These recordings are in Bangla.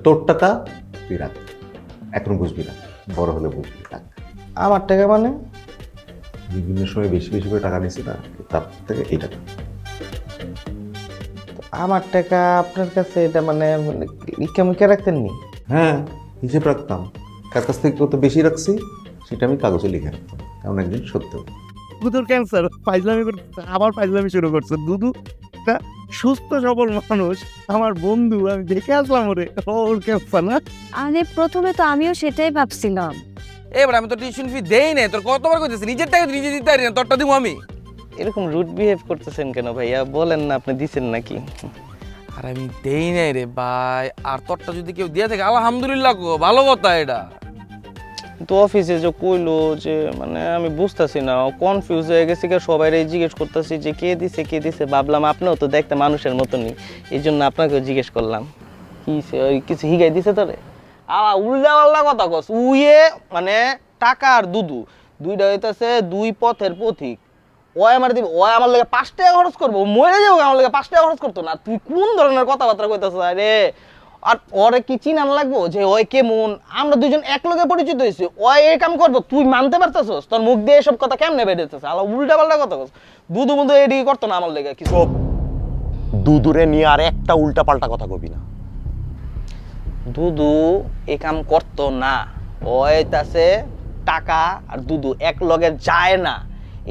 তোর টাকা তুই রাখ, এখন বুঝবি না, বড় হলে বুঝবি। রাখ। আমার টাকা মানে? বিভিন্ন সময় বেশি বেশি করে টাকা নিছি না, তার থেকে এই টাকা। আমার টাকা আপনার কাছে এটা মানে কেমন কে রাখতেন নি? হ্যাঁ, হিসেব রাখতাম, কার কাছ থেকে কত বেশি রাখছি সেটা আমি কাগজে লিখে রাখতাম, এমন একদিন সত্য। দুধুর ক্যান্সার ফাইজলামি করতে, আবার ফাইজলামি শুরু করছে। দুধু একটা সুস্থ সবল মানুষ, আমার বন্ধু, আমি দেখে আসলাম ওরে, ওর ক্যান্সার না। আরে প্রথমে তো আমিও সেটাই ভাবছিলাম। এবার আমি তো টিউশন ফি দেই না, তোর কতবার কইতেছি নিজের টাকা নিজে দিতে পারি না, তোরটা দিব আমি। এরকম রুড বিহেভ করতেছেন কেন ভাইয়া? বলেন না আপনি দিছেন নাকি। আর আমি দেই নাই রে ভাই, আর তোরটা যদি কেউ দিয়ে থাকে আলহামদুলিল্লাহ গো, ভালো কথা এটা। তো অফিসে যে কইলো যে মানে আমি বুঝতেছি না, কনফিউজ হয়ে গেছি, সবাই জিজ্ঞেস করতেছি যে কে দিছে কে দিছে। ভাবলাম আপনিও তো দেখতে মানুষের মতনই, এই জন্য আপনাকেও জিজ্ঞেস করলাম। কি ওই কিছু হিগাই দিছে তোরে? উল্টা পাল্টা কথা কস। উইয়ে মানে টাকা আর দুধু দুইটা হইতাছে দুই পথের পথিক। ওই আমার দিব, ওই আমার লাগে 5 টাকা খরচ করবো, মরে যাবো, আমার লাগে 5 টাকা খরচ করতো না। তুই কোন ধরনের কথাবার্তা কইতাছিস? আরে আর ওরে কি চিনান লাগবো যে ওই কেমন? আমরা দুজন এক লগে পরিচিত হয়েছি, ওই এই কাম করবো, তুই মানতে পারতেছস? তোর মুখ দিয়ে এসব কথা কেমনে বেরিয়েছে? আলা উল্টা পাল্টা কথা কস। দুধু বন্ধু এদিকে করতো না আমার লেগে কিছু। দুদূরে নিয়ে আর একটা উল্টা পাল্টা কথা কবি না। দুধু এই কাম করতো না, ওই তাছে টাকা আর দুধু এক লগে যায় না।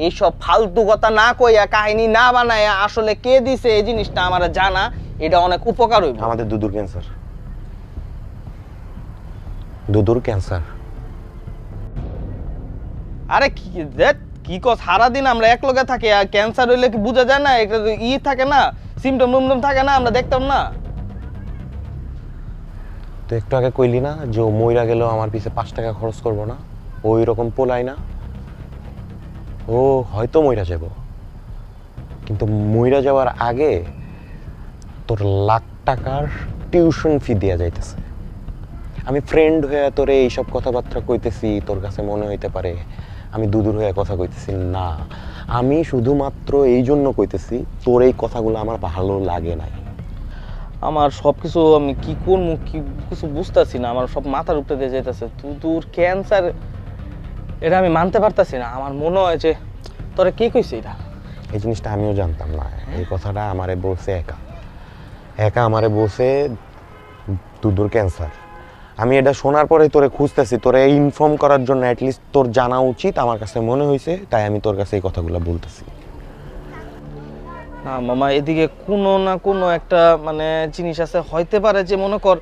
এইসব ফালতু কথা না কইয়া, কাহিনী না বানায়া আসলে কে দিছে এই জিনিসটা আমার জানা, এটা অনেক উপকার হইব। আমাদের দুদুর ক্যান্সার, দুদুর ক্যান্সার। আরে কি দেখ কি কস? সারাদিন আমরা এক লগে থাকি, আর ক্যান্সার হইলে কি বোঝা যায় না? এটা থাকে না, সিমটম টুমটম থাকে না, আমরা দেখতাম না? তো একটু আগে কইলি না যে ও মইরা গেল আমার পিছে 5 টাকা খরচ করবো না? ওই রকম পোলাই না, ও হয়তো মইরা যাব, কিন্তু মইরা যাওয়ার আগে তোর লাখ টাকার টিউশন ফি দেয়া যাইতেছে। আমি ফ্রেন্ড হয়ে তোরে এইসব কথাবার্তা কইতেছি, তোর কাছে মনে হইতে পারে আমি দুদূর হয়ে কথা কইতেছি। না, আমি শুধুমাত্র এই জন্য কইতেছি তোর এই কথাগুলো আমার ভালো লাগে নাই। আমার সবকিছু আমি কি করবো কি কিছু বুঝতেছি না, আমার সব মাথার উপরে দিয়ে যাইতেছে। তুই ক্যান্সার এটা আমি মানতে পারতাছি না। আমার মনে হয় যে তোরা কে কইছে এটা? এই জিনিসটা আমিও জানতাম না। এই কথাটা আমারে বলছে একা একা আমারে বলছে দুদুর ক্যান্সার। আমি এটা শোনার পরে তোরে খুঁজতেছি, তোরে ইনফর্ম করার জন্য, অ্যাটলিস্ট তোর জানা উচিত আমার কাছে মনে হয়েছে, তাই আমি তোর কাছে এই কথাগুলো বলতেছি। না মামা, এদিকে কোনো না কোনো একটা মানে জিনিস আছে, হইতে পারে যে মনে কর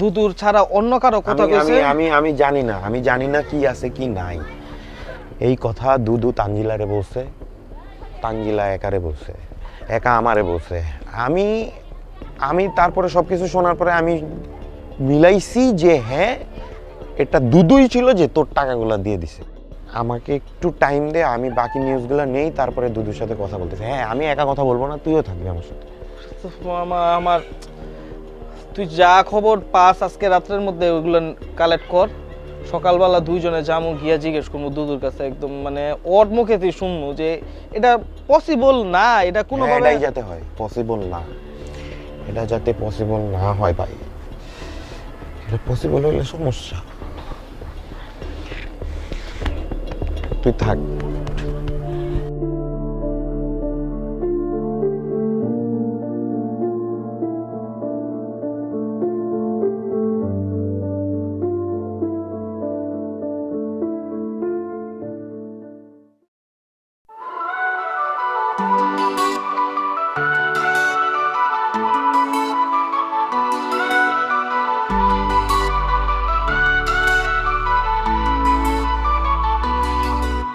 দুদুর ছাড়া অন্য কারো কথা কইছে। আমি জানি না কি আছে কি নাই। এই কথা দুদু তানজিলারে বলছে, তানজিলা একারে বলছে, একা আমারে বলছে। আমি তারপরে সবকিছু শোনার পরে আমি মিলাইছি যে হ্যাঁ, এটা দুদুই ছিল যে তোর টাকাগুলো দিয়ে দিছে। আমাকে একটু টাইম দে, আমি বাকি নিউজগুলো নেই, তারপরে দুদুর সাথে কথা বলতেছি। হ্যাঁ, আমি একা কথা বলবো না, তুইও থাকবি আমার সাথে। মামা আমার, তুই যা খবর পাস আজকে রাত্রের মধ্যে ওইগুলো কালেক্ট কর। সকালবেলা দুইজনে যামু, গিয়া জিজ্ঞেস করবো দুদুর কাছে, একদম মানে ওর মুখে তুই শুনবো যে এটা পসিবল না, এটা কোনোভাবে এটাই যাতে হয় পসিবল না, এটা যাতে পসিবল না হয় ভাই। এটা পসিবল হলে সমস্যা। তুই থাক।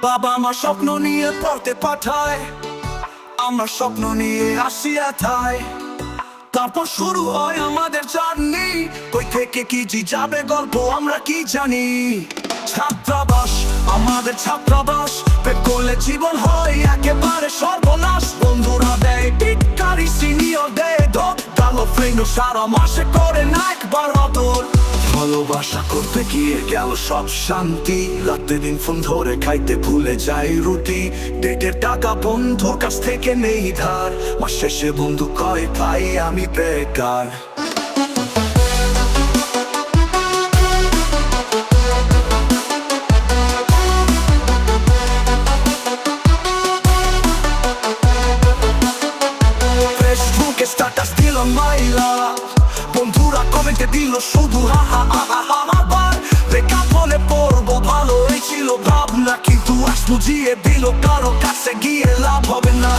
বাবা আমার স্বপ্ন নিয়ে পড়তে পাঠায়, আমার স্বপ্ন নিয়ে আসিয়া থায়। তারপর শুরু হয় আমাদের জার্নি, কই থেকে কি জি যাবে গল্প আমরা কি জানি। ছাত্রাবাস আমাদের ছাত্রাবাস, পেট করলে জীবন হয় একেবারে সর্বনাশ। বন্ধুরা দেয় টিটকারি, সিনিয়র দেয় ধর, কালো ফ্রেন্ড সারা মাসে করে না একবার আদর। ভালোবাসা করতে গিয়ে গেল সব শান্তি, রাতে দিন ফোন ধরে খাইতে ভুলে যাই রুটি। ডেটের টাকা বন্ধুর কাছ থেকে নেই ধার, মাস শেষে বন্ধু কয় ভাই আমি বেকার। দিল শুধু আবার বেকার বলে পড়বো ভালো এই ছিল ভাবনা, কিন্তু আজ বুঝিয়ে দিল কারো কাছে গিয়ে লাভ হবে না।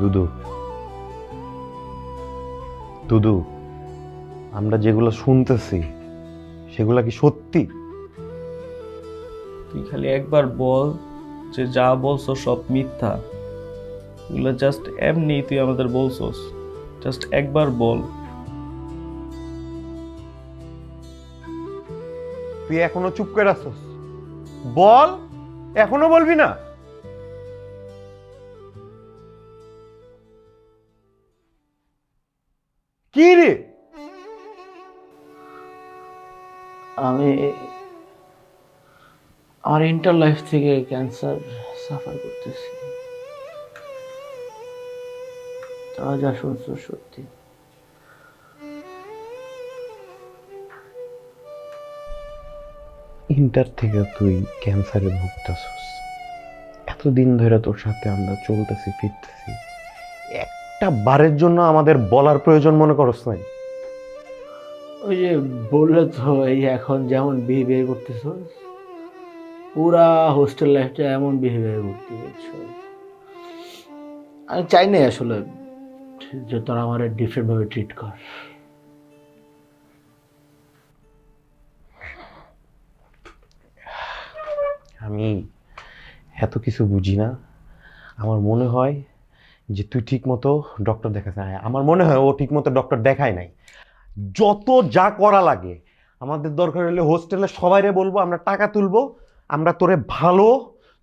দুদু, দুদু, আমরা যেগুলো শুনতেছি সেগুলা কি সত্যি? তুই খালি একবার বল যে যা বলছো সব মিথ্যা, এগুলো জাস্ট এমনি তুই আমাদের বলছস, জাস্ট একবার বল। তুই এখনো চুপ করে আছিস? বল, এখনো বলবি না? কি রে? আমি আমার ইন্টার লাইফ থেকে ক্যান্সার সাফার করতেছি, তা যা শুনছো সত্যি। ইন্টার থেকে তুই ক্যান্সারে ভুগতেছিস, এতদিন ধরে তোর সাথে আমরা চলতেছি ফিরতেছি, একটা বারের জন্য আমাদের বলার প্রয়োজন মনে করস নাই? ওই যে বললে তো, এই এখন যেমন বিহেভিয়ার করতেছো, পুরা হোস্টেল লাইফটা এমন বিহেভিয়ার করতে গেছো। আমি চাই না আসলে যে তোরা আমার ডিফারেন্ট ভাবে ট্রিট কর। আমি এত কিছু বুঝি না। আমার মনে হয় যে তুই ঠিক মতো ডক্টর দেখাস না। আমার মনে হয় ও ঠিক মতো ডক্টর দেখায় নাই। যত যা করা লাগে আমাদের দরকার হলে হোস্টেলে সবাইরে বলবো, আমরা টাকা তুলবো, আমরা তোরে ভালো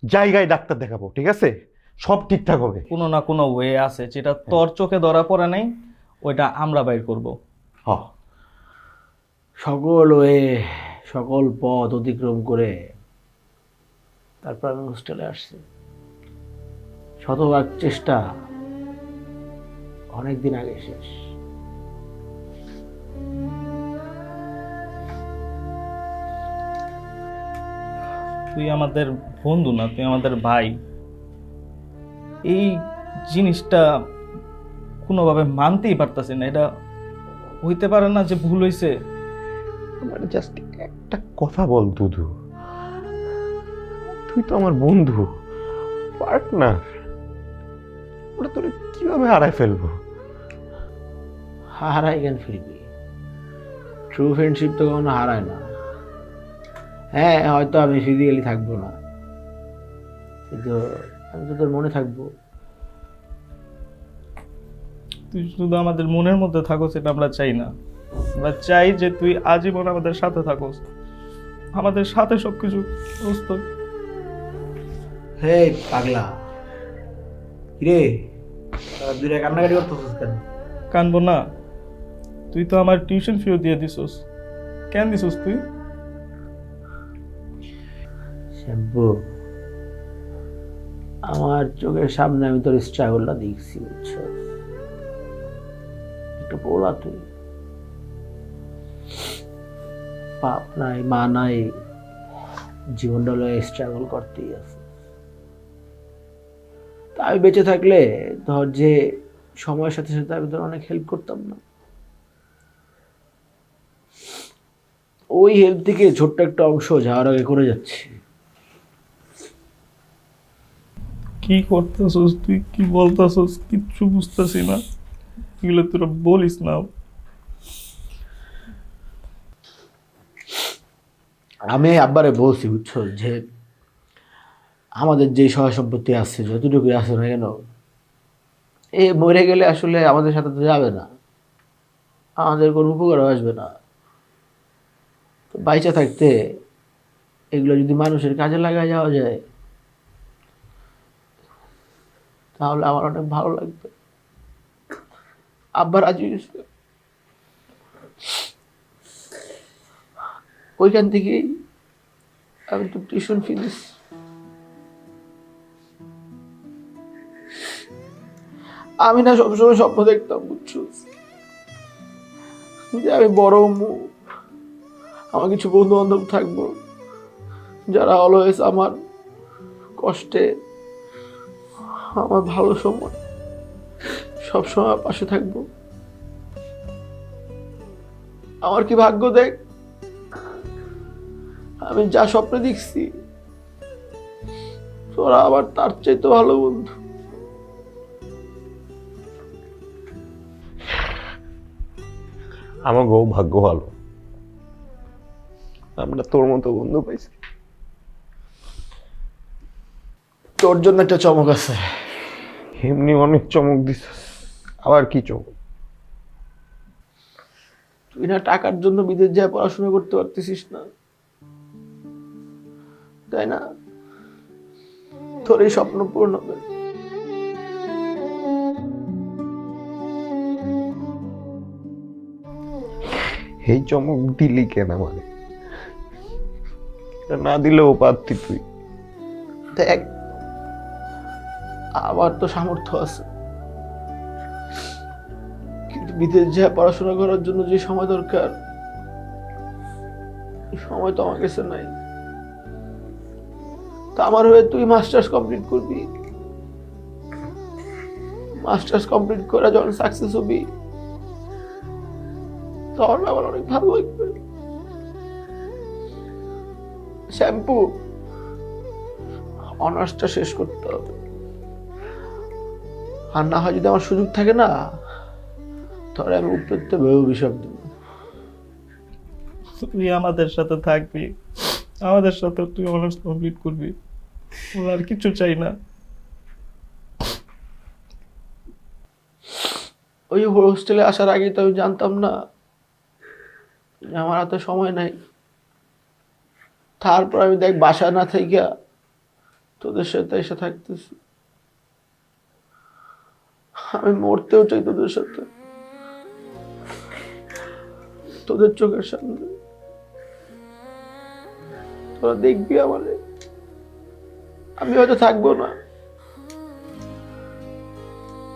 জায়গায় ডাক্তার দেখাবো, ঠিক আছে? সব ঠিকঠাক হবে। কোনো না কোনো ওয়ে আছে যেটা তোর চোখে ধরা পড়ে নাই, ওইটা আমরা বাইর করব। হ, সকল ওয়ে সকল পথ অতিক্রম করে তারপর আমি হোস্টেলে আসছি। শতভাগ চেষ্টা অনেকদিন আগে শেষ। তুই আমাদের বন্ধু না, তুই আমাদের ভাই। এই জিনিসটা কোনোভাবে মানতেই পারতাছি না। এটা হইতে পারে না যে ভুল হয়েছে। আমার জাস্ট একটা কথা বল দুধু, তুই তো আমার বন্ধু, পার্টনার, ওটা তোরে কিভাবে হারায় ফেলবো? হারাই কেন ফিরবি? ট্রু ফ্রেন্ডশিপ তো কখনো হারায় না। হ্যাঁ, হয়তো আমি ফিজিক্যালি থাকবো না, কিন্তু আমি তো তোর মনে থাকবো। তুই শুধু আমাদের মনের মধ্যে থাকো, সেটা আমরা চাই না। আমরা চাই যে তুই আজীবন আমাদের সাথে থাকোস, আমাদের সাথে সবকিছু বুঝতো। হে পাগলা, কিরে দূরে কান্নাকাটি করতেছিস কেন? কানবো না? তুই তো আমার টিউশন ফিও দিয়ে দিছস, কেন দিছস তুই? শ্যাম্পু, আমার চোখের সামনে আমি তোর স্ট্রাগলটা দেখছি, বুঝছো? একটু বলা, তুই বাপ নাই মা নাই, জীবনটা লয়ে স্ট্রাগল করতেই আছে। তা আমি বেঁচে থাকলে ধর যে সময়ের সাথে সাথে আমি তোর অনেক হেল্প করতাম না। ওই হেল্প থেকে ছোট্ট একটা অংশ যাওয়ার আগে করে যাচ্ছি। কি করতেছস তুই, কি বলতেছস, কিচ্ছু বুঝতেছি না। এগুলো তোরা বলিস না। আমি আব্বারে বলছি, বুঝছো, যে আমাদের যে সহায় সম্পত্তি আছে, যতটুকু আছে না কেন, এ মরে গেলে আসলে আমাদের সাথে তো যাবে না, আমাদের কোনো উপকারও আসবে না। তো বাইচা থাকতে এগুলো যদি মানুষের কাজে লাগায় যাওয়া যায়, তাহলে আমার অনেক ভালো লাগবে। আব্বা রাজি হয়েছে। ওইখান থেকেই আমি তো টিউশন ফি দিচ্ছি। আমি না সবসময় স্বপ্ন দেখতাম, বুঝছো, যে আমি বড় হবো, আমার কিছু বন্ধু বান্ধব থাকবো যারা অলওয়েজ আমার কষ্টে, আমার ভালো সময় সবসময় পাশে থাকবো। আমার কি ভাগ্য দেখ, আমি যা স্বপ্নে দেখছি তোরা আবার তার চাইতে ভালো বন্ধু। আমার গো ভাগ্য ভালো, আমরা তোর মতো বন্ধু পাইছি। তোর জন্য একটা চমক আছে। এমনি অনেক চমক দিছিস, আবার কি চমক? তুই না টাকার জন্য বিদেশ যায় পড়াশোনা করতে পারতেছিস না, তাই না? তোর এই স্বপ্ন পূরণ হবে। এই চমক দিলি কেন আমারে? এটা না দিলেও পারতি তুই। দেখ, আমার তো সামর্থ্য আছে, কিন্তু বিদেশ যায় পড়াশোনা করার জন্য যে সময় দরকার, সময় তো আমার কাছে নাই। তা আমার হয়ে তুই মাস্টার্স কমপ্লিট করবি, মাস্টার্স কমপ্লিট করে যখন সাকসেস হবি তখন আমার অনেক ভালো লাগবে। শ্যাম্পু, অনার্সটা শেষ করতে হবে, আর না হয় যদি আমার সুযোগ থাকে না, তাহলে আমি উপরতে ভেবে অভিশাপ দেব। তুই আমাদের সাথে থাকবি, আমাদের সাথে তুই অনার্স কমপ্লিট করবি, আর কিছু চাই না। ওই হোস্টেলে আসার আগে তো আমি জানতাম না যে আমার হাতে সময় নাই। তারপর আমি দেখ বাসা না থেকে তোদের সাথে এসে থাকতেছি। আমি মরতেও চাই তোদের সাথে, তোদের চোখের সামনে। তোরা দেখবি আমারে, আমি হয়তো থাকবো না,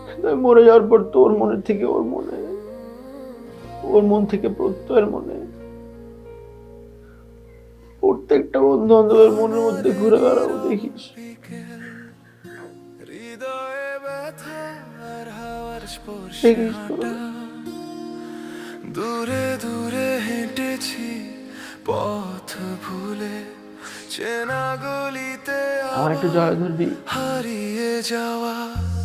কিন্তু আমি মরে যাওয়ার পর তোর মনে থেকে ওর মনে, ওর মন থেকে প্রত্যয়ের মনে, প্রত্যেকটা বন্ধু বান্ধবের মনের মধ্যে ঘুরে বেড়াবো, দেখিস। হৃদয়ে ব্যথা আর হাওয়ার স্পর্শে দেখিস তোরা। দূরে দূরে হেঁটেছি পথ ভুলে, চেনা গলিতে আমার একটু জয় ধরবি। হারিয়ে যাওয়া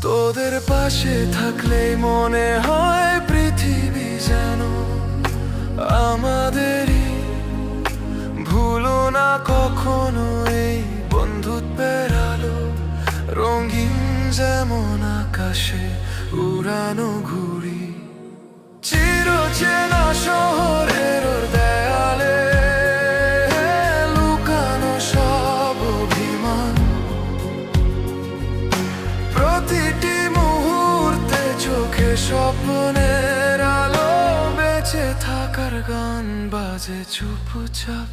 তোদের পাশে থাকলেই মনে হয় পৃথিবী যেন আমাদেরই। ভুলো না কখনো এই বন্ধুত্বের আলো, রঙিন যেমন আকাশে উড়ানো ঘুড়ি। চিরচেনা শহরের দেয়ালে লুকানো সব অভিমান, প্রতিটি মুহূর্তে চোখে স্বপ্নের আলো, বেঁচে থাকার গান বাজে চুপচাপ।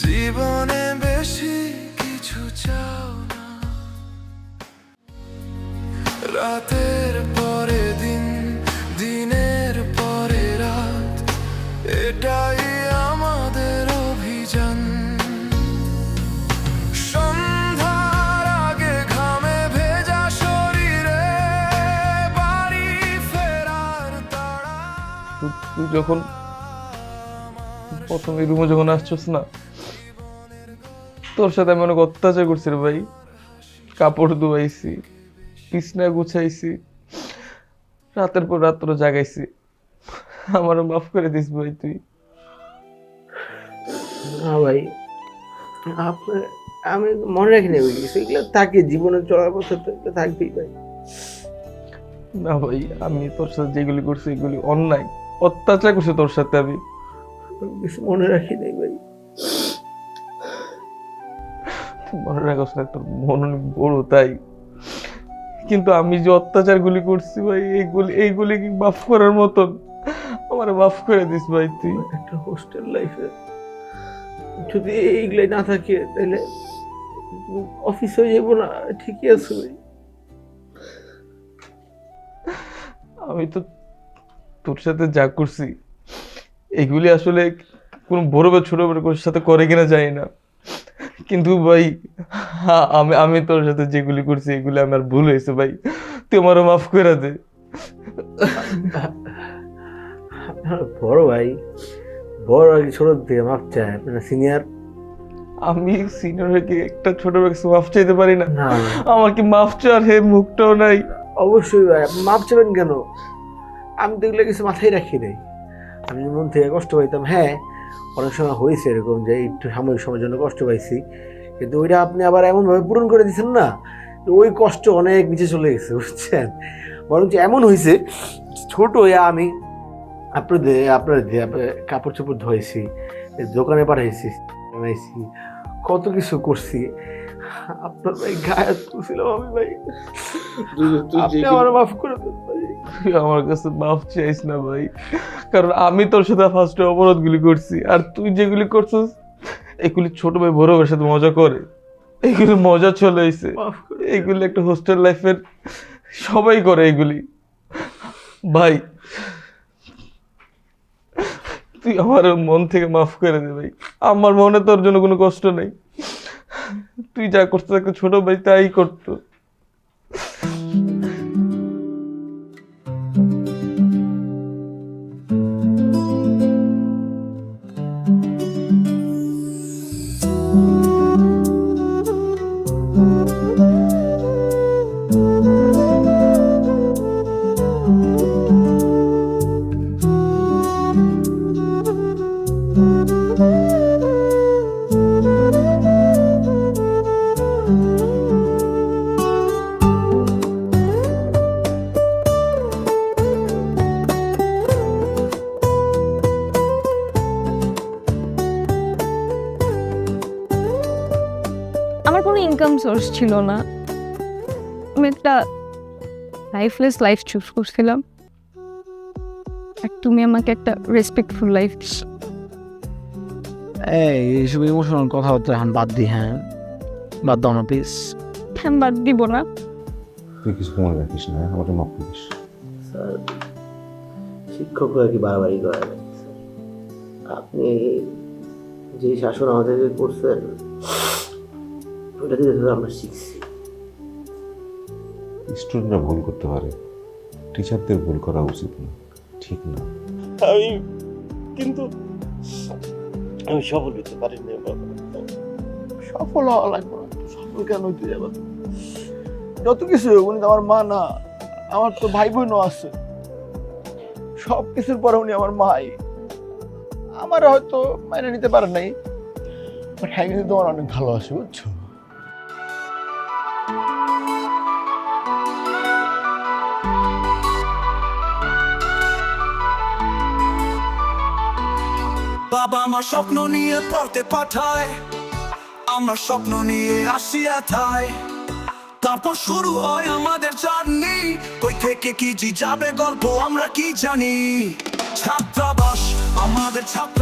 জীবনে বেশি কিছু চাও না, রাতের পরে দিন, দিনের পরে রাত, এটাই আমাদের অভিযান। সন্ধ্যার আগে ঘামে ভেজা শরীরে বাড়ি ফেরার তাড়া। তুই যখন প্রথম এই রুমে যখন আসছিস না, তোর সাথে আমি অনেক অত্যাচার করছি রে ভাই। কাপড় ধুয়াইছি, বিছনা গুছাইছি, রাতের পর রাত্র জাগাইছি। আমারও মাফ করে দিস ভাই তুই। না ভাই, আমি মনে রাখি না কিছু, এগুলো থাকে জীবনের চলার পথে, তো এগুলো থাকবেই ভাই। না ভাই, আমি তোর সাথে যেগুলি করছি এগুলি অন্যায়, অত্যাচার করছি তোর সাথে আমি। কিছু মনে রাখি নাই ভাই। মনে রাখস না, তোর মন অনেক বড়, তাই কিন্তু আমি যে অত্যাচারগুলি করছি ভাই, এইগুলি কি মাফ করার মতন? আমার মাফ করে দিস ভাই তুই। একটা হোস্টেল লাইফে যদি এইগুলাই না থাকে তাহলে অফিস হয়ে যাবো না? ঠিকই আছে ভাই। আমি তো তোর সাথে যা করছি এগুলি আসলে কোনো বড় বা ছোট বড় সাথে করে কিনা জানি না, কিন্তু ভাই আমি তোর সাথে যেগুলি করছি এগুলি আমার ভুল হয়েছে ভাই, তুই আমারও মাফ করে দে। বড় ভাই, বড় আগে ছোট থেকে মাপ চায়, আপনার সিনিয়র। আমি সিনিয়র হয়ে কি একটা ছোট ভাইকে মাফ চাইতে পারি না? না আমার কি মাফ চাওয়ার হে মুখটাও নাই? অবশ্যই ভাই, আপনি মাপ চাবেন কেন? আমি তো এগুলো কিছু মাথায় রাখি নাই। আমি মন থেকে কষ্ট পাইতাম, হ্যাঁ অনেক সময় হয়েছে এরকম যে একটু সাময়িক সময়ের জন্য কষ্ট পাইছি, কিন্তু ওইটা আপনি আবার এমনভাবে পূরণ করে দিচ্ছেন না, ওই কষ্ট অনেক নিচে চলে গেছে, বুঝছেন? বরঞ্চ এমন হয়েছে, ছোট হয়ে আমি আপনার কাপড় চোপড় ধোয়াইছি, দোকানে পাঠাইছি, বানাইছি, কত কিছু করছি। আপনার ভাই গায়ে তুলছিলাম আমি ভাই, আপনি আমার মাফ করে দেন ভাই। তুই আমার কাছে মাফ চাইস না ভাই, কারণ আমি তোর সাথে ফার্স্টে অপরাধগুলি করছি, আর তুই যেগুলি করছিস এগুলি ছোট ভাই বড় ভাইয়ের সাথে মজা করে, এগুলি মজা চলে এসে, এগুলি একটা হোস্টেল লাইফের সবাই করে এগুলি। ভাই তুই আমার মন থেকে মাফ করে দে ভাই, আমার মনে তোর জন্য কোনো কষ্ট নেই, তুই যা করতে একটা ছোট ভাই তাই করতো। আমার কোনো ইনকাম সোর্স ছিল না, আমি একটা লাইফলেস লাইফ চুজ করছিলাম, আর তুমি আমাকে একটা রেসপেক্টফুল লাইফ দিচ্ছ। এইসব ইমোশনাল কথাবার্তা এখন বাদ দি, হ্যাঁ বাদ দাও না প্লিজ। হ্যাঁ বাদ দিব না। তুই কিছু মনে রাখিস না, আমাকে মাফ করিস। স্যার শিক্ষক হয়ে কি বাড়াবাড়ি করা যায়? আপনি যে শাসন আমাদেরকে করছেন ওটা থেকে আমরা শিখছি। স্টুডেন্টরা ভুল করতে পারে, টিচারদের ভুল করা উচিত না, ঠিক না? আমি সফল হতে পারিনি। সফল হওয়া লাগবে না, সফল কেন হইতে যাবো? যত কিছু উনি তো আমার মা না, আমার তো ভাই বোনও আছে, সব কিছুর পরে উনি আমার মাই। আমার হয়তো মাইনে নিতে পারে নাই, বাট হ্যাঁ কিন্তু তোমার অনেক ভালোবাসে, বুঝছো? বাবা আমার স্বপ্ন নিয়ে পড়তে পাঠায়, আমরা স্বপ্ন নিয়ে আসি এথায়, তারপর শুরু হয় আমাদের জার্নি, কই থেকে কি যাবে গল্প আমরা কি জানি। ছাত্রাবাস আমাদের ছাত্র